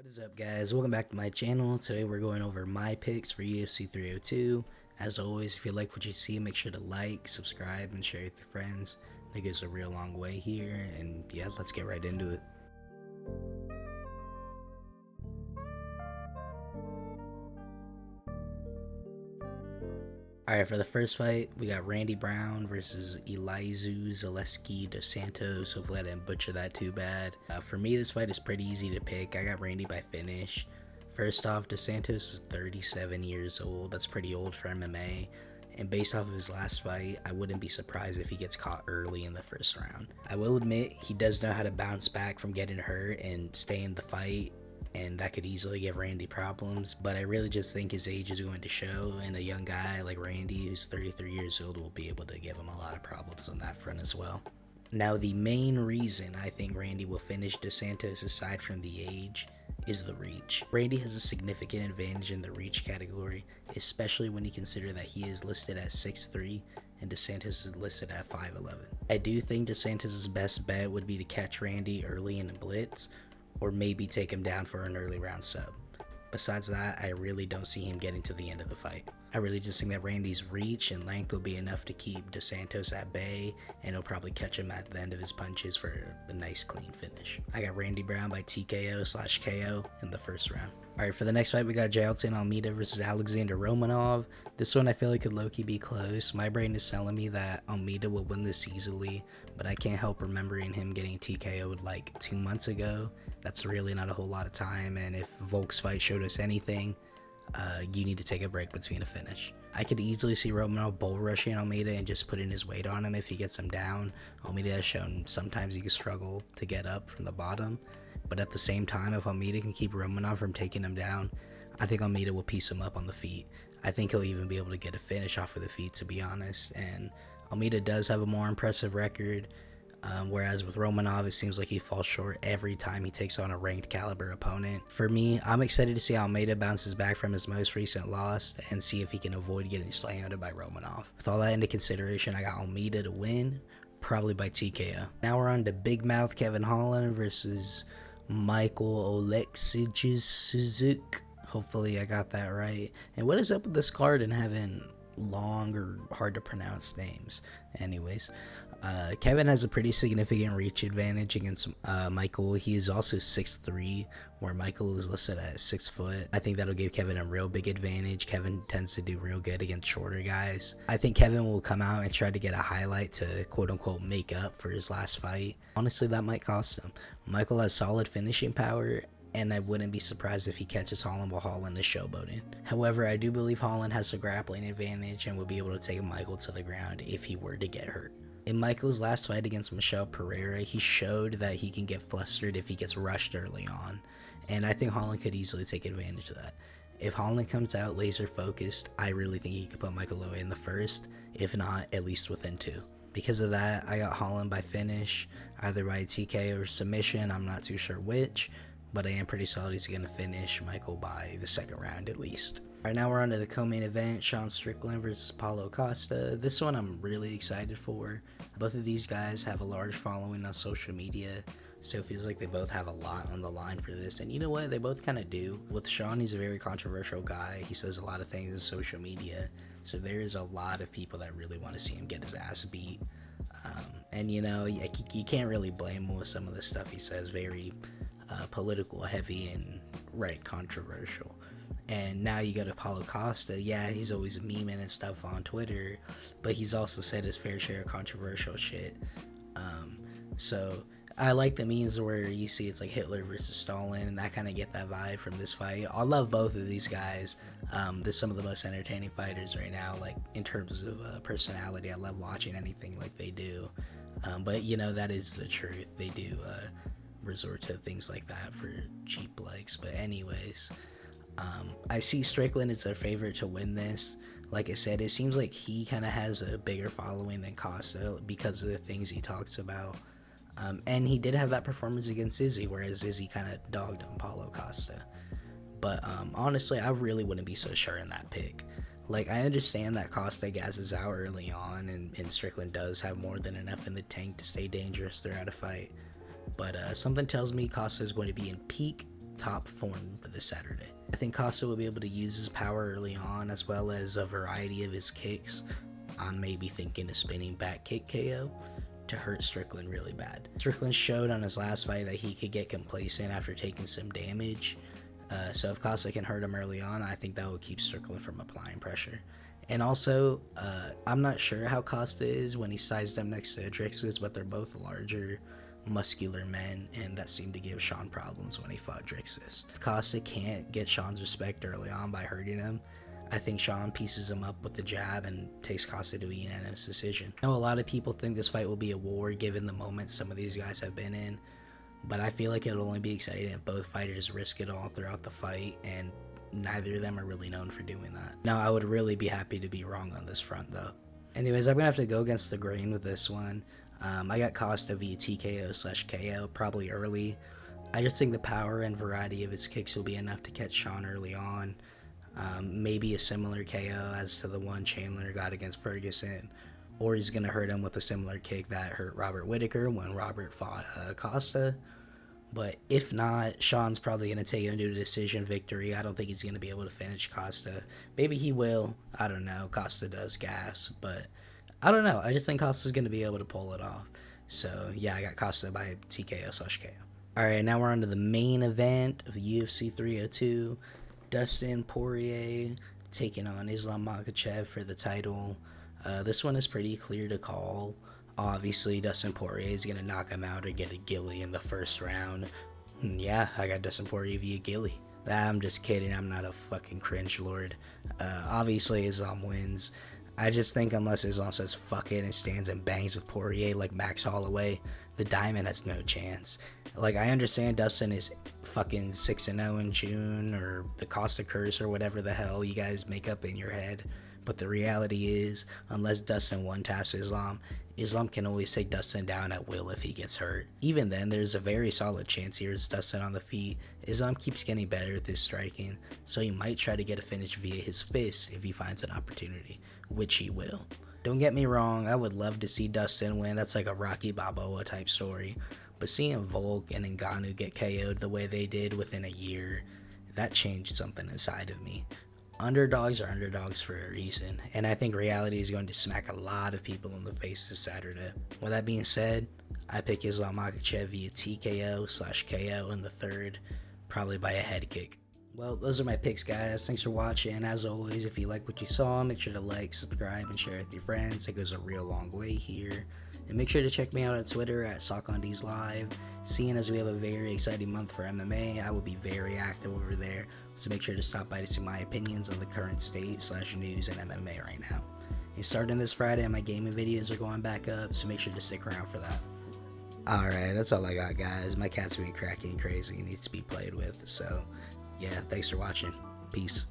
is up, guys? Welcome back to my channel. Today we're going over my picks for UFC 302. As always, if you like what you see, make sure to like, subscribe, and share with your friends. I think it's a real long way here, and yeah, let's get right into it. Alright, for the first fight, we got Randy Brown versus Elizeu Zaleski dos Santos. Hopefully I didn't butcher that too bad. For me, this fight is pretty easy to pick. I got Randy by finish. First off, dos Santos is 37 years old. That's pretty old for MMA. And based off of his last fight, I wouldn't be surprised if he gets caught early in the first round. I will admit, he does know how to bounce back from getting hurt and stay in the fight, and that could easily give Randy problems, but I really just think his age is going to show, and a young guy like Randy who's 33 years old will be able to give him a lot of problems on that front as well. Now, the main reason I think Randy will finish dos Santos, aside from the age, is the reach. Randy has a significant advantage in the reach category, especially when you consider that he is listed at 6'3", and dos Santos is listed at 5'11". I do think dos Santos' best bet would be to catch Randy early in a blitz, or maybe take him down for an early round sub. Besides that, I really don't see him getting to the end of the fight. I really just think that Randy's reach and length will be enough to keep dos Santos at bay, and he'll probably catch him at the end of his punches for a nice clean finish. I got Randy Brown by TKO/KO in the first round. Alright, for the next fight, we got Jailton Almeida versus Alexander Romanov. This one I feel like could low-key be close. My brain is telling me that Almeida will win this easily, but I can't help remembering him getting TKO'd like 2 months ago. That's really not a whole lot of time, and if Volk's fight showed us anything, you need to take a break between a finish. I could easily see Romanov bull rushing Almeida and just putting his weight on him if he gets him down. Almeida has shown sometimes he can struggle to get up from the bottom, but at the same time, if Almeida can keep Romanov from taking him down, I think Almeida will piece him up on the feet. I think he'll even be able to get a finish off of the feet, to be honest, and Almeida does have a more impressive record. Whereas with Romanov, it seems like he falls short every time he takes on a ranked caliber opponent. For me, I'm excited to see Almeida bounces back from his most recent loss and see if he can avoid getting slammed by Romanov. With all that into consideration, I got Almeida to win, probably by TKO. Now we're on to Big Mouth Kevin Holland versus Michael Oleksiejczuk. Hopefully I got that right. And what is up with this card and having long or hard to pronounce names? Anyways, Kevin has a pretty significant reach advantage against Michael. He is also 6'3", where Michael is listed at 6 foot. I think that'll give Kevin a real big advantage. Kevin tends to do real good against shorter guys. I think Kevin will come out and try to get a highlight to quote-unquote make up for his last fight. Honestly, that might cost him. Michael has solid finishing power, and I wouldn't be surprised if he catches Holland while Holland is showboating. However, I do believe Holland has a grappling advantage and will be able to take Michael to the ground if he were to get hurt. In Michael's last fight against Michel Pereira, he showed that he can get flustered if he gets rushed early on, and I think Holland could easily take advantage of that. If Holland comes out laser focused, I really think he could put Michael away in the first, if not at least within 2. Because of that, I got Holland by finish, either by TK or submission. I'm not too sure which, but I am pretty solid he's going to finish Michael by the second round at least. Alright, now we're on to the co-main event, Sean Strickland versus Paulo Costa. This one I'm really excited for. Both of these guys have a large following on social media, so it feels like they both have a lot on the line for this. And you know what? They both kind of do. With Sean, he's a very controversial guy. He says a lot of things in social media, so there is a lot of people that really want to see him get his ass beat. And you know, you can't really blame him with some of the stuff he says. Very political heavy and controversial. And now you go to Paulo Costa. Yeah, he's always memeing and stuff on Twitter, but he's also said his fair share of controversial shit. So I like the memes where you see it's like Hitler versus Stalin, and I kind of get that vibe from this fight. I love both of these guys. They're some of the most entertaining fighters right now, like in terms of personality. I love watching anything like they do. But you know, that is the truth. They do resort to things like that for cheap likes. But anyways, I see Strickland as their favorite to win this. Like I said, it seems like he kind of has a bigger following than Costa because of the things he talks about. And he did have that performance against Izzy, whereas Izzy kind of dogged on Paulo Costa. But honestly, I really wouldn't be so sure in that pick. Like, I understand that Costa gasses out early on, and Strickland does have more than enough in the tank to stay dangerous throughout a fight. But something tells me Costa is going to be in peak top form for this Saturday. I think Costa will be able to use his power early on, as well as a variety of his kicks. I'm maybe thinking a spinning back kick KO to hurt Strickland really bad. Strickland showed on his last fight that he could get complacent after taking some damage. So if Costa can hurt him early on, I think that will keep Strickland from applying pressure. And also, I'm not sure how Costa is when he sized up next to Drixus, but they're both larger, muscular men, and that seemed to give Sean problems when he fought Drixus. If Costa can't get Sean's respect early on by hurting him, I think Sean pieces him up with the jab and takes Costa to a unanimous decision. I know a lot of people think this fight will be a war given the moment some of these guys have been in, but I feel like it'll only be exciting if both fighters risk it all throughout the fight, and neither of them are really known for doing that. Now, I would really be happy to be wrong on this front, though. Anyways, I'm going to have to go against the grain with this one. I got Costa via TKO/KO, probably early. I just think the power and variety of his kicks will be enough to catch Sean early on. Maybe a similar KO as to the one Chandler got against Ferguson, or he's going to hurt him with a similar kick that hurt Robert Whittaker when Robert fought Costa. But if not, Sean's probably going to take him to a decision victory. I don't think he's going to be able to finish Costa. Maybe he will. I don't know. Costa does gas, but I don't know. I just think Costa's going to be able to pull it off. So, yeah, I got Costa by TKO/KO. All right, now we're on to the main event of the UFC 302. Dustin Poirier taking on Islam Makhachev for the title. This one is pretty clear to call. Obviously, Dustin Poirier is going to knock him out or get a gilly in the first round. Yeah, I got Dustin Poirier via gilly. I'm just kidding. I'm not a fucking cringe lord. Obviously, Islam wins. I just think unless Islam says fuck it and stands and bangs with Poirier like Max Holloway, the Diamond has no chance. Like, I understand Dustin is fucking 6-0 in June, or the Costa curse, or whatever the hell you guys make up in your head. But the reality is, unless Dustin one-taps Islam, Islam can always take Dustin down at will if he gets hurt. Even then, there's a very solid chance here's Dustin on the feet. Islam keeps getting better at this striking, so he might try to get a finish via his fists if he finds an opportunity, which he will. Don't get me wrong, I would love to see Dustin win. That's like a Rocky Balboa type story. But seeing Volk and Ngannou get KO'd the way they did within a year, that changed something inside of me. Underdogs are underdogs for a reason, and I think reality is going to smack a lot of people in the face this Saturday. With that being said, I pick Islam Makhachev via TKO/KO in the third, probably by a head kick. Well, those are my picks, guys. Thanks for watching. As always, if you like what you saw, make sure to like, subscribe, and share it with your friends. It goes a real long way here. And make sure to check me out on Twitter at SockOnDsLive. Seeing as we have a very exciting month for MMA, I will be very active over there. So make sure to stop by to see my opinions on the current state/news in MMA right now. And starting this Friday, my gaming videos are going back up, so make sure to stick around for that. Alright, that's all I got, guys. My cat's been cracking crazy and needs to be played with. So, yeah, thanks for watching. Peace.